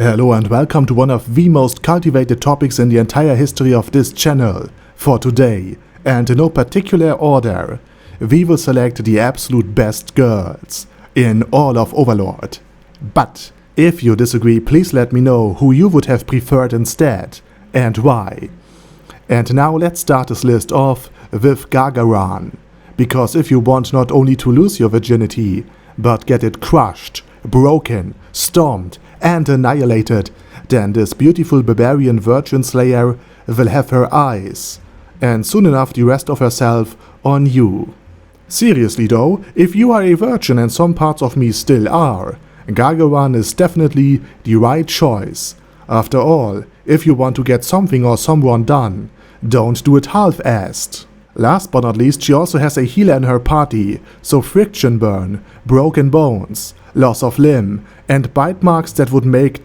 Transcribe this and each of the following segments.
Hello and welcome to one of the most cultivated topics in the entire history of this channel. For today, and in no particular order, we will select the absolute best girls in all of Overlord. But if you disagree, please let me know who you would have preferred instead and why. And now let's start this list off with Gargaran, because if you want not only to lose your virginity, but get it crushed, broken, stomped and annihilated, then this beautiful barbarian virgin slayer will have her eyes, and soon enough the rest of herself, on you. Seriously though, if you are a virgin, and some parts of me still are, Gargaran is definitely the right choice. After all, if you want to get something or someone done, don't do it half-assed. Last but not least, she also has a healer in her party, so friction burn, broken bones, loss of limb, and bite marks that would make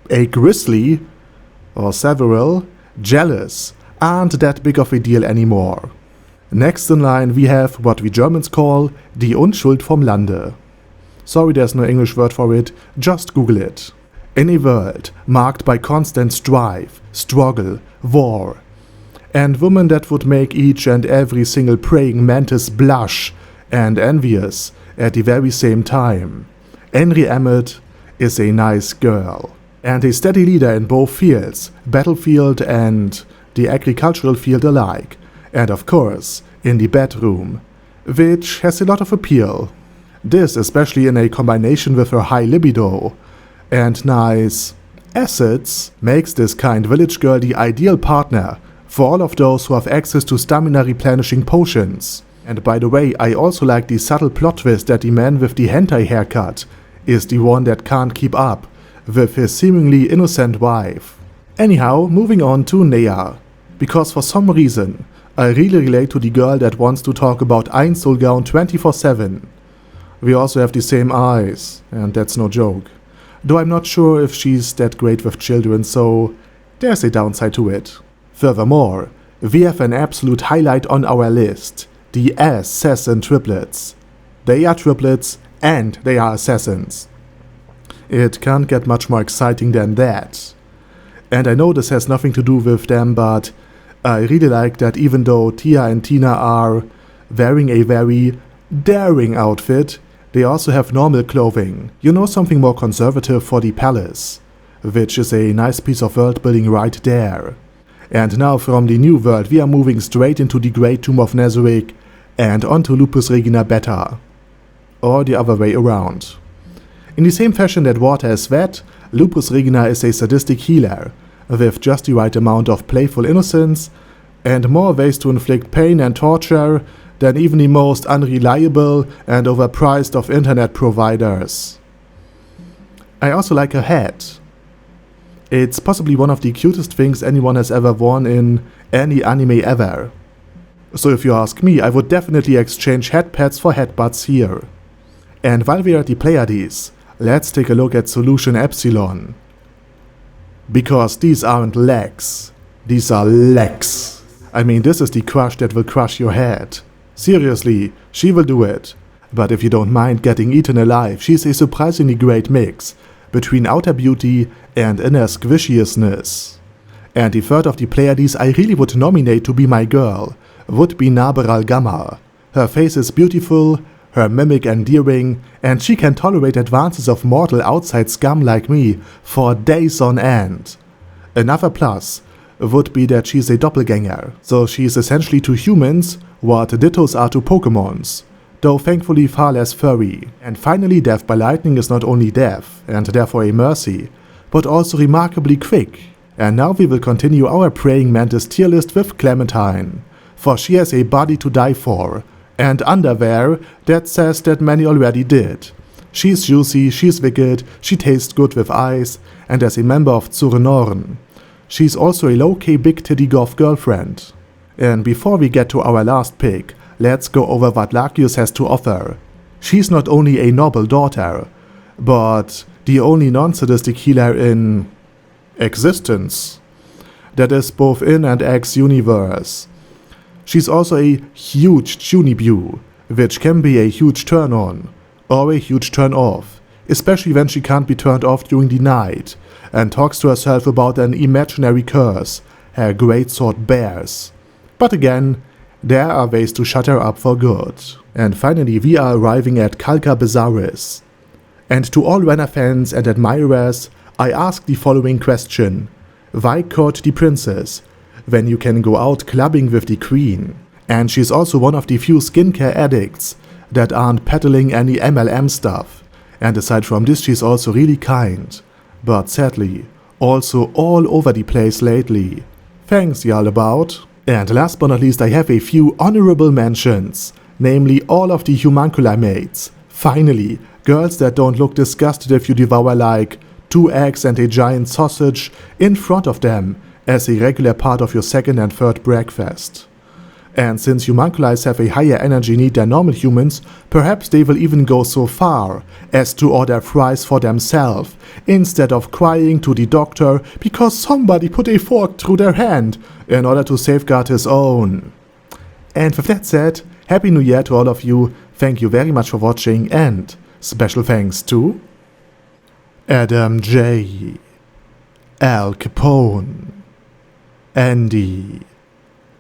a grizzly, or several, jealous aren't that big of a deal anymore. Next in line we have what we Germans call die Unschuld vom Lande. Sorry, there's no English word for it, just Google it. In a world marked by constant strife, struggle, war, and women that would make each and every single praying mantis blush and envious at the very same time, Henry Emmett is a nice girl, and a steady leader in both fields, battlefield and the agricultural field alike, and of course in the bedroom, which has a lot of appeal. This especially in a combination with her high libido and nice assets makes this kind village girl the ideal partner for all of those who have access to stamina replenishing potions. And by the way, I also like the subtle plot twist that the man with the hentai haircut is the one that can't keep up with his seemingly innocent wife. Anyhow, moving on to Nea, because for some reason I really relate to the girl that wants to talk about Einzelgaun 24/7. We also have the same eyes, and that's no joke. Though I'm not sure if she's that great with children, so there's a downside to it. Furthermore, we have an absolute highlight on our list, the Assassin triplets. They are triplets and they are assassins. It can't get much more exciting than that. And I know this has nothing to do with them, but I really like that even though Tia and Tina are wearing a very daring outfit, they also have normal clothing. You know, something more conservative for the palace, which is a nice piece of world building right there. And now from the new world we are moving straight into the Great Tomb of Nazarick and onto Lupus Regina Beta. Or the other way around. In the same fashion that water is wet, Lupus Regina is a sadistic healer, with just the right amount of playful innocence and more ways to inflict pain and torture than even the most unreliable and overpriced of internet providers. I also like her hat. It's possibly one of the cutest things anyone has ever worn in any anime ever. So if you ask me, I would definitely exchange head pads for headbutts here. And while we are at the Pleiades, let's take a look at Solution Epsilon. Because these aren't legs, these are legs. I mean, this is the crush that will crush your head. Seriously, she will do it. But if you don't mind getting eaten alive, she's a surprisingly great mix between outer beauty and inner squishiousness. And the third of the Pleiades I really would nominate to be my girl would be Naberal Gamma. Her face is beautiful, her mimic endearing, and she can tolerate advances of mortal outside scum like me for days on end. Another plus would be that she's a doppelganger, so she's essentially to humans what Dittos are to Pokémons, though thankfully far less furry. And finally, death by lightning is not only death, and therefore a mercy, but also remarkably quick. And now we will continue our praying mantis tier list with Clementine, for she has a body to die for, and underwear that says that many already did. She's juicy, she's wicked, she tastes good with eyes, and as a member of Zurnorn, she's also a low-key big-titty goth girlfriend. And before we get to our last pick, let's go over what Lakius has to offer. She's not only a noble daughter, but the only non-sadistic healer in existence. That is both in and ex-universe. She's also a huge Junibu, which can be a huge turn-on, or a huge turn-off, especially when she can't be turned off during the night, and talks to herself about an imaginary curse her greatsword bears. But again, there are ways to shut her up for good. And finally, we are arriving at Calca Bizarris. And to all Renner fans and admirers, I ask the following question: why court the princess when you can go out clubbing with the queen? And she's also one of the few skincare addicts that aren't peddling any MLM stuff. And aside from this, she's also really kind, but sadly, also all over the place lately. Thanks y'all about. And last but not least, I have a few honorable mentions, namely all of the Humanculi mates. Finally, girls that don't look disgusted if you devour like 2 eggs and a giant sausage in front of them as a regular part of your second and third breakfast. And since Humanculis have a higher energy need than normal humans, perhaps they will even go so far as to order fries for themselves, instead of crying to the doctor because somebody put a fork through their hand in order to safeguard his own. And with that said, Happy New Year to all of you, thank you very much for watching, and special thanks to Adam J, Al Capone, Andy,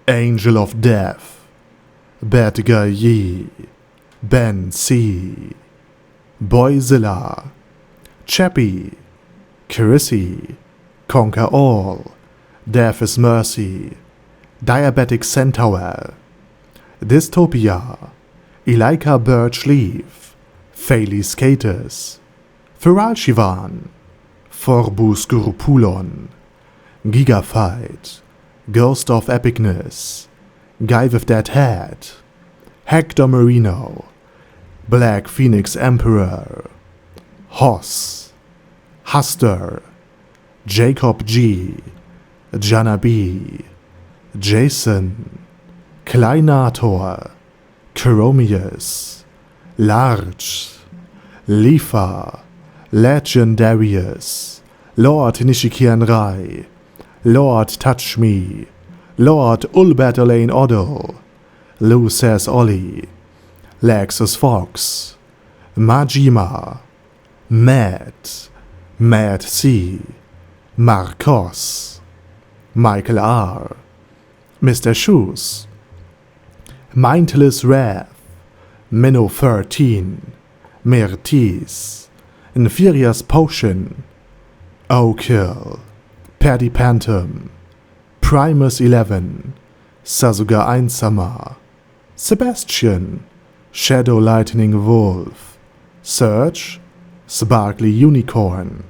Angel of Death, Bad Guy Yee, Ben C, Boyzilla, Chappie, Chrissy, Conquer All, Death is Mercy, Diabetic Centaur, Dystopia, Elika Birchleaf, Phaley Skaters, Feral Shivan, Forbus Gurupulon, Gigafight, Ghost of Epicness, Guy with That Hat, Hector Marino, Black Phoenix Emperor, Hoss, Huster, Jacob G, Jana B, Jason, Kleinator, Chromius, Large, Lifa, Legendarius, Lord Nishikian Rai, Lord Touch Me, Lord Ulbertolane Oddo, Lou Says Ollie, Lexus Fox, Majima, Mad C, Marcos, Michael R, Mr. Shoes, Mindless Wrath, Minnow 13, Mirtis, Inferious Potion, O'Kill, Paddy Pantum, Primus 11, Sasuga Einsama, Sebastian, Shadow Lightning Wolf, Surge, Sparkly Unicorn,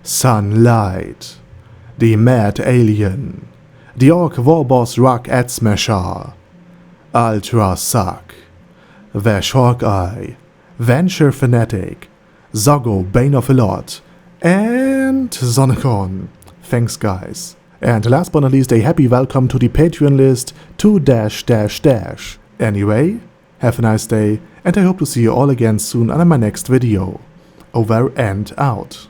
Sunlight, The Mad Alien, The Orc Warboss Rock Ad Smasher, Ultra Suck, Vash Hawkeye, Venture Fanatic, Zoggo Bane of a Lot, and Sonicon. Thanks guys. And last but not least, a happy welcome to the Patreon list to -- Anyway, have a nice day, and I hope to see you all again soon on my next video. Over and out.